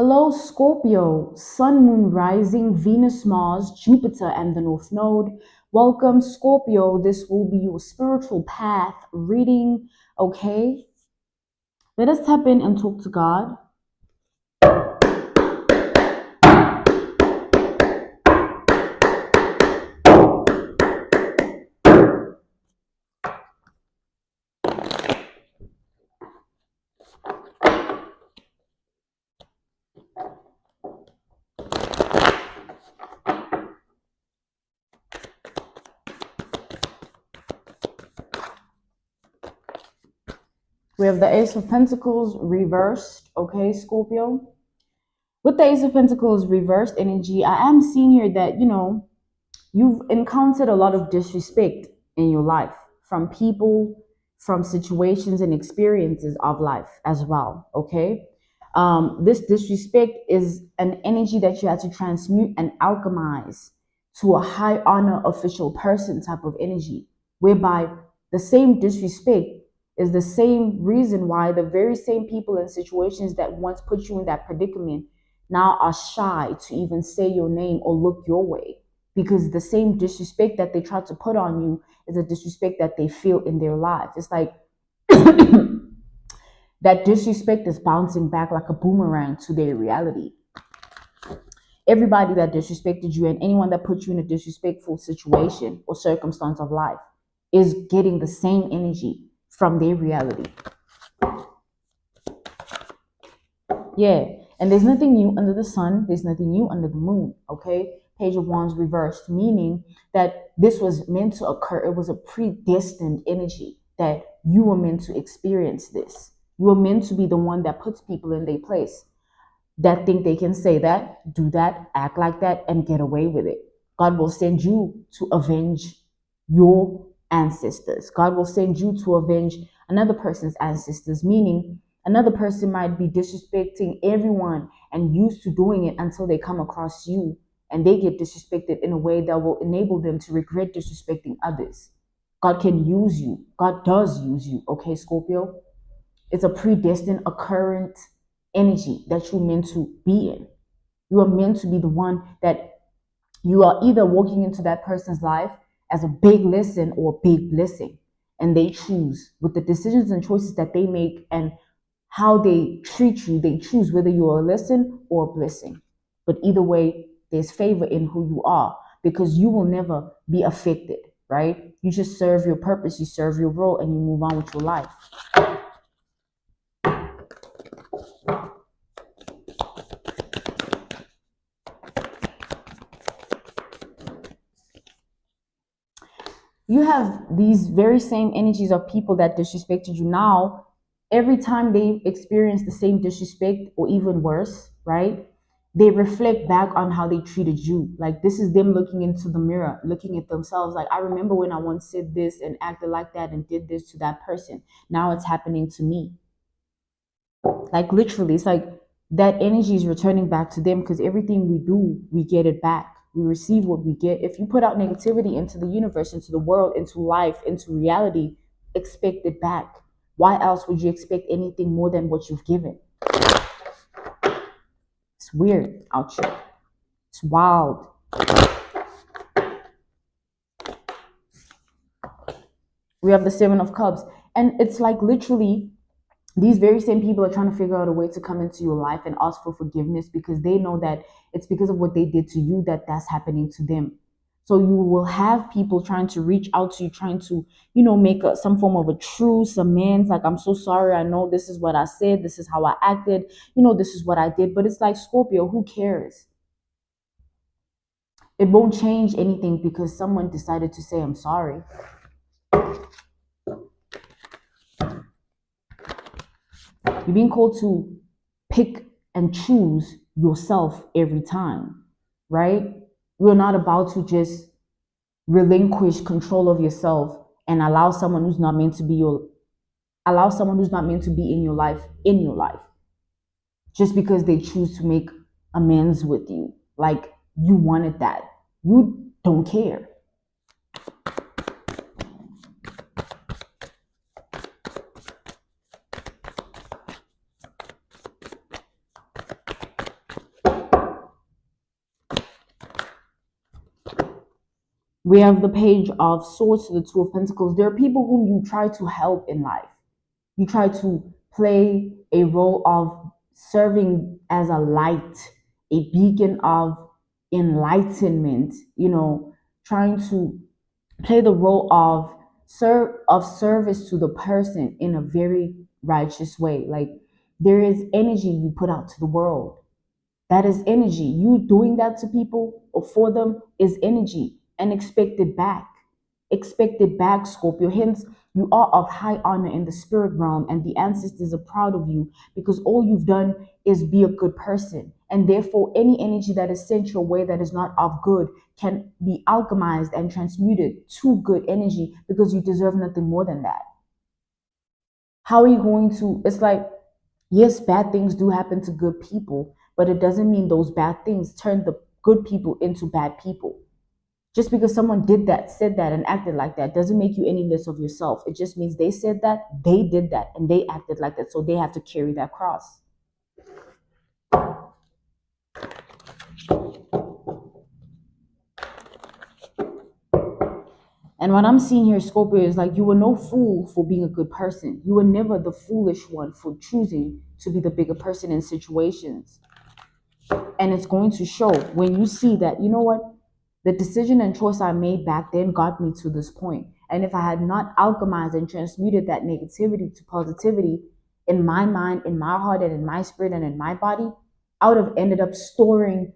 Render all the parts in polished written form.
Hello, Scorpio, Sun, Moon, Rising, Venus, Mars, Jupiter, and the North Node. Welcome, Scorpio. This will be your spiritual path reading, okay? Let us tap in and talk to God. We have the Ace of Pentacles reversed, okay, Scorpio? With the Ace of Pentacles reversed energy, I am seeing here that, you've encountered a lot of disrespect in your life from people, from situations and experiences of life as well, okay? This disrespect is an energy that you had to transmute and alchemize to a high honor official person type of energy, whereby the same disrespect is the same reason why the very same people and situations that once put you in that predicament now are shy to even say your name or look your way, because the same disrespect that they try to put on you is a disrespect that they feel in their lives. It's like that disrespect is bouncing back like a boomerang to their reality. Everybody that disrespected you and anyone that put you in a disrespectful situation or circumstance of life is getting the same energy from their reality. Yeah, and there's nothing new under the sun. There's nothing new under the moon, okay? Page of Wands reversed, meaning that this was meant to occur. It was a predestined energy that you were meant to experience this. You were meant to be the one that puts people in their place, that think they can say that, do that, act like that, and get away with it. God will send you to avenge your ancestors. God will send you to avenge another person's ancestors, meaning another person might be disrespecting everyone and used to doing it until they come across you and they get disrespected in a way that will enable them to regret disrespecting others. God can use you. God does use you, okay, Scorpio? It's a predestined occurrent energy that you're meant to be in. You are meant to be the one that you are either walking into that person's life as a big lesson or a big blessing. And they choose with the decisions and choices that they make and how they treat you. They choose whether you're a lesson or a blessing. But either way, there's favor in who you are, because you will never be affected, right? You just serve your purpose, you serve your role, and you move on with your life. You have these very same energies of people that disrespected you now. Every time they experience the same disrespect or even worse, right? They reflect back on how they treated you. Like, this is them looking into the mirror, looking at themselves. Like, I remember when I once said this and acted like that and did this to that person. Now it's happening to me. Like, literally, it's like that energy is returning back to them, because everything we do, we get it back. We receive what we get. If you put out negativity into the universe, into the world, into life, into reality, expect it back. Why else would you expect anything more than what you've given? It's weird out here. It's wild. We have the Seven of Cups. And it's like literally these very same people are trying to figure out a way to come into your life and ask for forgiveness, because they know that it's because of what they did to you that that's happening to them. So you will have people trying to reach out to you, trying to, make some form of a truce, amends. Like, I'm so sorry. I know this is what I said. This is how I acted. This is what I did. But it's like, Scorpio, who cares? It won't change anything because someone decided to say, I'm sorry. You're being called to pick and choose yourself every time, right? You're not about to just relinquish control of yourself and allow someone who's not meant to be in your life, just because they choose to make amends with you. Like, you wanted that. You don't care. We have the Page of Swords to the Two of Pentacles. There are people whom you try to help in life. You try to play a role of serving as a light, a beacon of enlightenment, trying to play the role of service to the person in a very righteous way. Like, there is energy you put out to the world. That is energy. You doing that to people or for them is energy, and expect it back. Expect it back, Scorpio. Hence, you are of high honor in the spirit realm, and the ancestors are proud of you because all you've done is be a good person. And therefore, any energy that is sent your way that is not of good can be alchemized and transmuted to good energy, because you deserve nothing more than that. How are you going to? It's like, yes, bad things do happen to good people, but it doesn't mean those bad things turn the good people into bad people. Just because someone did that, said that, and acted like that doesn't make you any less of yourself. It just means they said that, they did that, and they acted like that, so they have to carry that cross. And what I'm seeing here, Scorpio, is like, you were no fool for being a good person. You were never the foolish one for choosing to be the bigger person in situations. And it's going to show when you see that, you know what? The decision and choice I made back then got me to this point. And if I had not alchemized and transmuted that negativity to positivity in my mind, in my heart, and in my spirit, and in my body, I would have ended up storing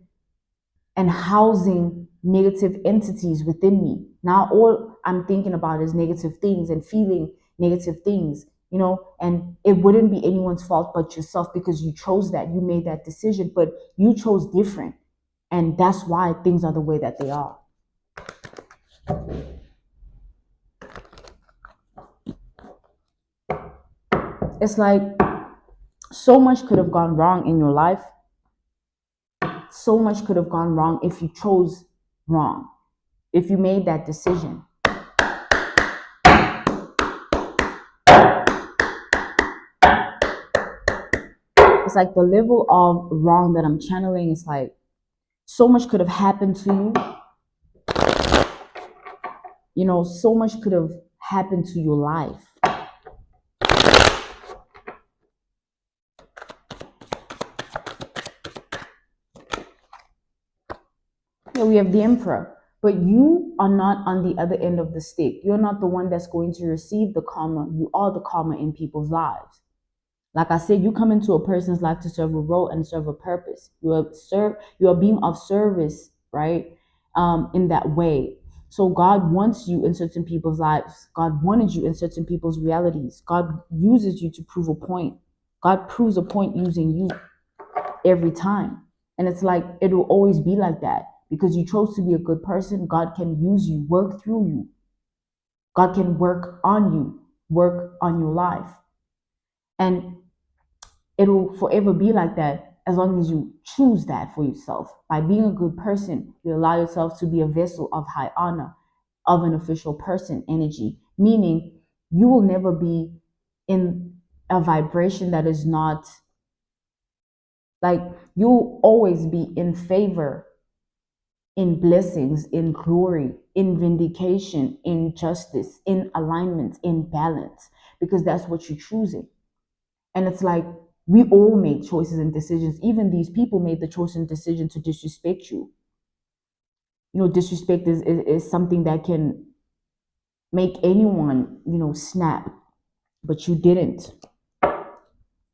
and housing negative entities within me. Now all I'm thinking about is negative things and feeling negative things, and it wouldn't be anyone's fault but yourself, because you chose that, you made that decision, but you chose different. And that's why things are the way that they are. It's like, so much could have gone wrong in your life. So much could have gone wrong if you chose wrong, if you made that decision. It's like the level of wrong that I'm channeling is like, so much could have happened to you. So much could have happened to your life. Here we have the Emperor. But you are not on the other end of the stick. You're not the one that's going to receive the karma. You are the karma in people's lives. Like I said, you come into a person's life to serve a role and serve a purpose. You are being of service, right? In that way. So God wants you in certain people's lives. God wanted you in certain people's realities. God uses you to prove a point. God proves a point using you every time. And it's like, it will always be like that. Because you chose to be a good person, God can use you, work through you. God can work on you, work on your life. And it will forever be like that as long as you choose that for yourself. By being a good person, you allow yourself to be a vessel of high honor, of an official person energy, meaning you will never be in a vibration that is not, like, you'll always be in favor, in blessings, in glory, in vindication, in justice, in alignment, in balance, because that's what you're choosing. And it's like, we all make choices and decisions. Even these people made the choice and decision to disrespect you. Disrespect is something that can make anyone, snap. But you didn't.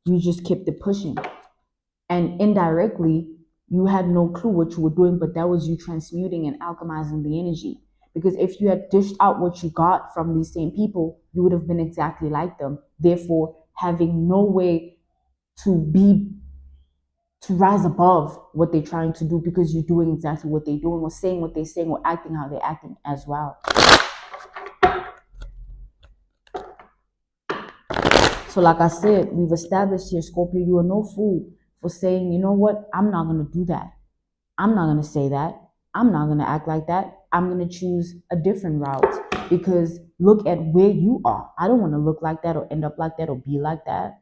You just kept it pushing. And indirectly, you had no clue what you were doing, but that was you transmuting and alchemizing the energy. Because if you had dished out what you got from these same people, you would have been exactly like them. Therefore, having no way to rise above what they're trying to do, because you're doing exactly what they're doing, or saying what they're saying, or acting how they're acting as well. So like I said, we've established here, Scorpio, you are no fool for saying, you know what, I'm not going to do that. I'm not going to say that. I'm not going to act like that. I'm going to choose a different route, because look at where you are. I don't want to look like that, or end up like that, or be like that.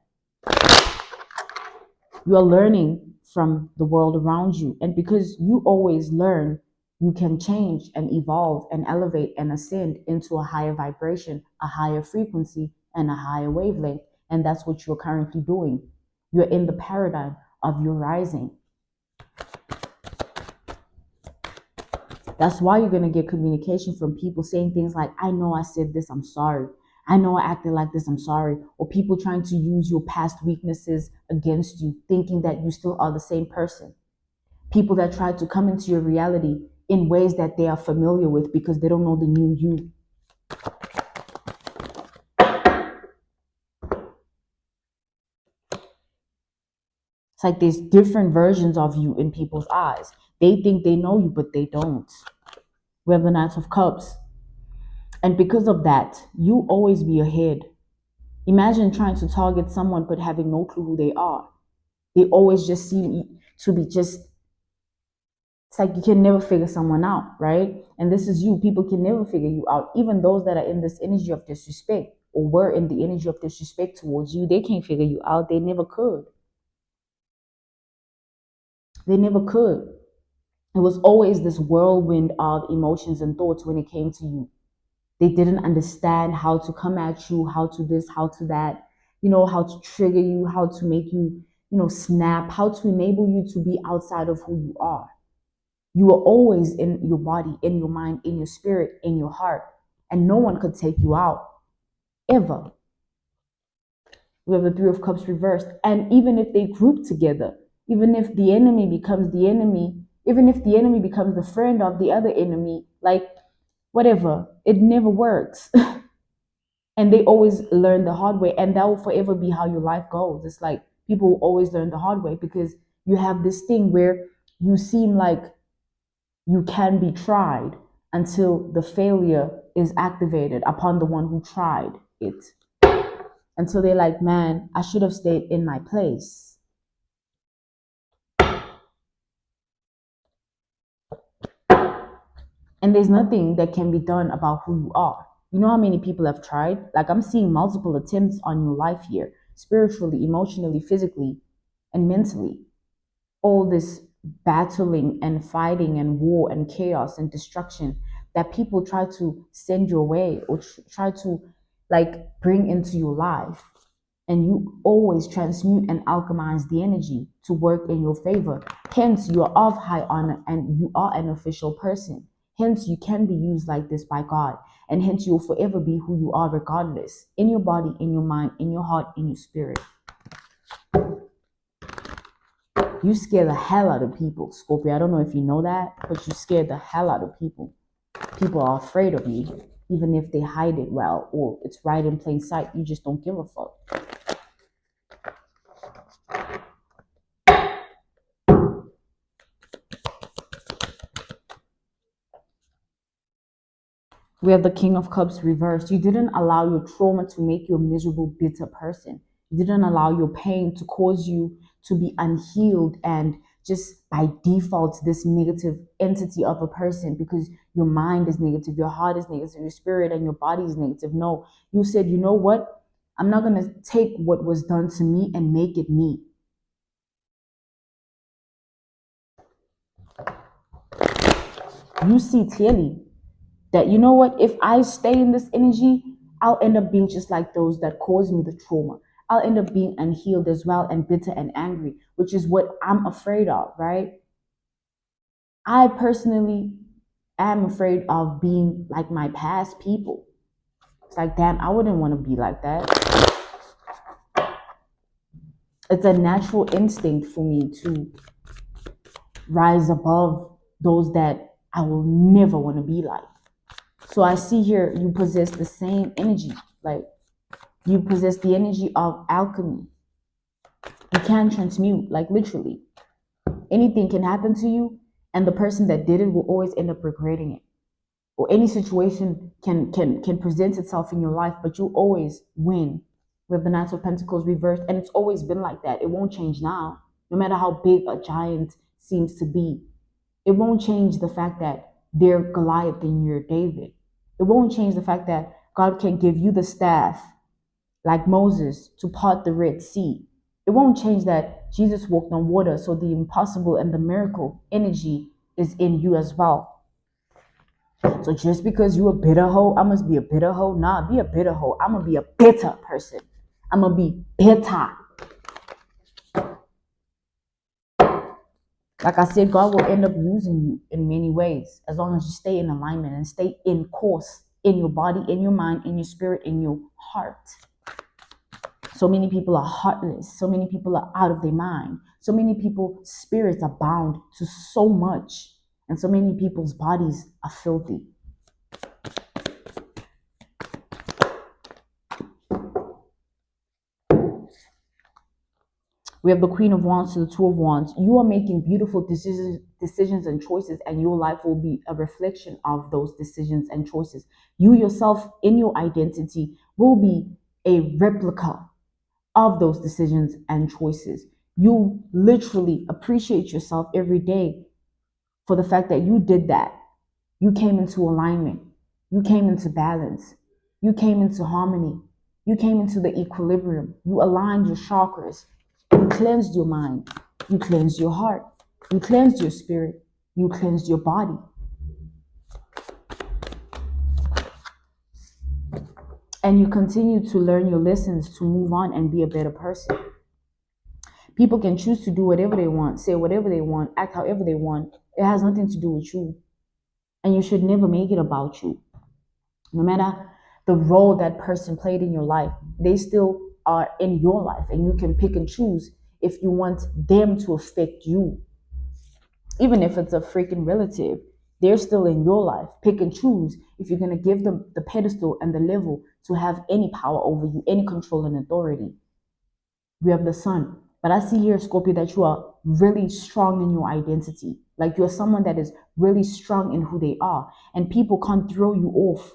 You are learning from the world around you. And because you always learn you can change and evolve and elevate and ascend into a higher vibration, a higher frequency, and a higher wavelength. And that's what you're currently doing. You're in the paradigm of your rising. That's why you're going to get communication from people saying things like, I know I said this, I'm sorry. I know I acted like this, I'm sorry. Or people trying to use your past weaknesses against you, thinking that you still are the same person. People that try to come into your reality in ways that they are familiar with because they don't know the new you. It's like there's different versions of you in people's eyes. They think they know you, but they don't. We have the Knight of Cups. And because of that, you always be ahead. Imagine trying to target someone but having no clue who they are. They always just seem to be just, it's like you can never figure someone out, right? And this is you. People can never figure you out. Even those that are in this energy of disrespect or were in the energy of disrespect towards you, they can't figure you out. They never could. They never could. It was always this whirlwind of emotions and thoughts when it came to you. They didn't understand how to come at you, how to this, how to that, how to trigger you, how to make you, snap, how to enable you to be outside of who you are. You were always in your body, in your mind, in your spirit, in your heart, and no one could take you out, ever. We have the Three of Cups reversed. And even if they group together, even if the enemy becomes the enemy, even if the enemy becomes the friend of the other enemy, like whatever, it never works. And they always learn the hard way. And that will forever be how your life goes. It's like people will always learn the hard way because you have this thing where you seem like you can be tried until the failure is activated upon the one who tried it. Until they're like, man, I should have stayed in my place. And there's nothing that can be done about who you are. You know how many people have tried? Like, I'm seeing multiple attempts on your life here, spiritually, emotionally, physically, and mentally. All this battling and fighting and war and chaos and destruction that people try to send your way or try to bring into your life. And you always transmute and alchemize the energy to work in your favor. Hence, you are of high honor and you are an official person. Hence, you can be used like this by God. And hence, you'll forever be who you are regardless. In your body, in your mind, in your heart, in your spirit. You scare the hell out of people, Scorpio. I don't know if you know that, but you scare the hell out of people. People are afraid of you, even if they hide it well or it's right in plain sight. You just don't give a fuck. We have the King of Cups reversed. You didn't allow your trauma to make you a miserable, bitter person. You didn't allow your pain to cause you to be unhealed and just by default this negative entity of a person because your mind is negative, your heart is negative, your spirit and your body is negative. No, you said, you know what? I'm not going to take what was done to me and make it me. You see clearly that, you know what, if I stay in this energy, I'll end up being just like those that caused me the trauma. I'll end up being unhealed as well and bitter and angry, which is what I'm afraid of, right? I personally am afraid of being like my past people. It's like, damn, I wouldn't want to be like that. It's a natural instinct for me to rise above those that I will never want to be like. So I see here you possess the same energy. Like, you possess the energy of alchemy. You can transmute, like literally. Anything can happen to you, and the person that did it will always end up regretting it. Or any situation can present itself in your life, but you'll always win. We have the Knight of Pentacles reversed, and it's always been like that. It won't change now. No matter how big a giant seems to be, it won't change the fact that they're Goliath and you're David. It won't change the fact that God can give you the staff like Moses to part the Red Sea. It won't change that Jesus walked on water, so the impossible and the miracle energy is in you as well. So just because you a bitter hoe, I must be a bitter hoe. Nah, be a bitter hoe. I'm gonna be a bitter person. I'm gonna be bitter. Like I said, God will end up using you in many ways as long as you stay in alignment and stay in course in your body, in your mind, in your spirit, in your heart. So many people are heartless. So many people are out of their mind. So many people's spirits are bound to so much. And so many people's bodies are filthy. We have the Queen of Wands to the Two of Wands. You are making beautiful decisions and choices, and your life will be a reflection of those decisions and choices. You yourself, in your identity, will be a replica of those decisions and choices. You literally appreciate yourself every day for the fact that you did that. You came into alignment. You came into balance. You came into harmony. You came into the equilibrium. You aligned your chakras. You cleansed your mind. You cleansed your heart. You cleansed your spirit. You cleansed your body. And you continue to learn your lessons to move on and be a better person. People can choose to do whatever they want, say whatever they want, act however they want. It has nothing to do with you. And you should never make it about you. No matter the role that person played in your life, they still are in your life, and you can pick and choose if you want them to affect you. Even if it's a freaking relative, they're still in your life. Pick and choose if you're going to give them the pedestal and the level to have any power over you, any control and authority. We have the Sun. But I see here, Scorpio, that you are really strong in your identity. Like you're someone that is really strong in who they are. And people can't throw you off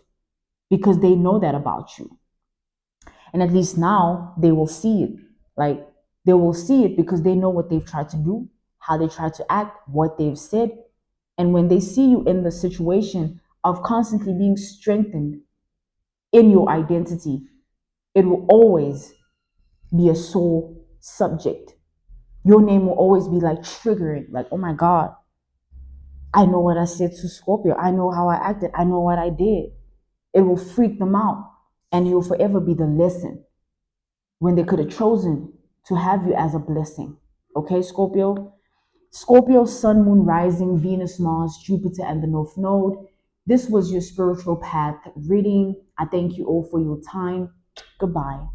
because they know that about you. And at least now they will see it. Like they will see it because they know what they've tried to do, how they tried to act, what they've said. And when they see you in the situation of constantly being strengthened in your identity, it will always be a sore subject. Your name will always be like triggering, like, oh my God, I know what I said to Scorpio. I know how I acted. I know what I did. It will freak them out. And you'll forever be the lesson when they could have chosen to have you as a blessing. Okay, Scorpio? Scorpio, Sun, Moon, Rising, Venus, Mars, Jupiter, and the North Node. This was your spiritual path reading. I thank you all for your time. Goodbye.